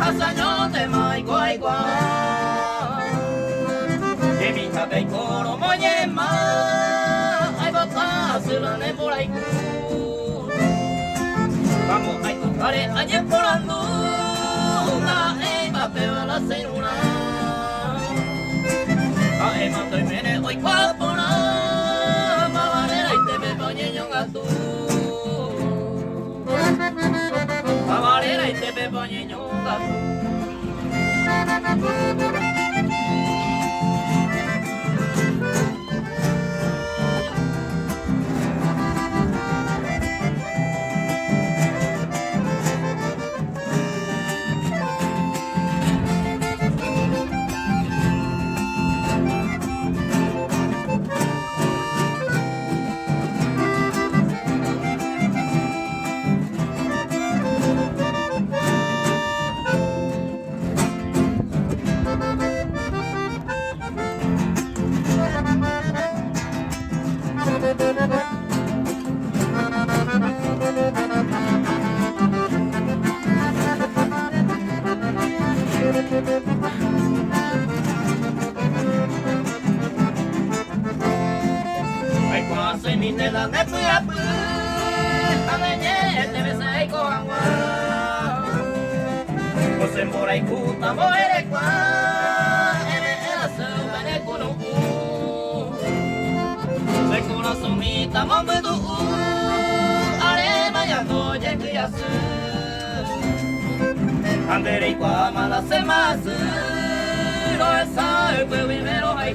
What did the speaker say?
Hasanyo te mai quay qua để bị thà bay cô nó mới nhẹ mà ai bắt ta sự là nên vô lại cu và một ai cũng có để anh nhớ cô lần tu ta em bà bè là say luna ta em mà tôi mẹ này ôi quá bố nó mà bà để lại te bè bao nhiêu nhung tu mà bà để lại te bè bao nhiêu nhung tu ai qua xây mình đây là nét bữa bữa anh ấy nhé để về xây có hàng hoa có xem bộ này cụ ta mỗi đây qua em là sâu bên đây cô nông cụ xây cô nó sống mi ta mong mới đủ anh mà nhà tôi chết cứ nhà sư anh đây qua mà là xem mà sư rồi sao bởi vì mẹ nó hay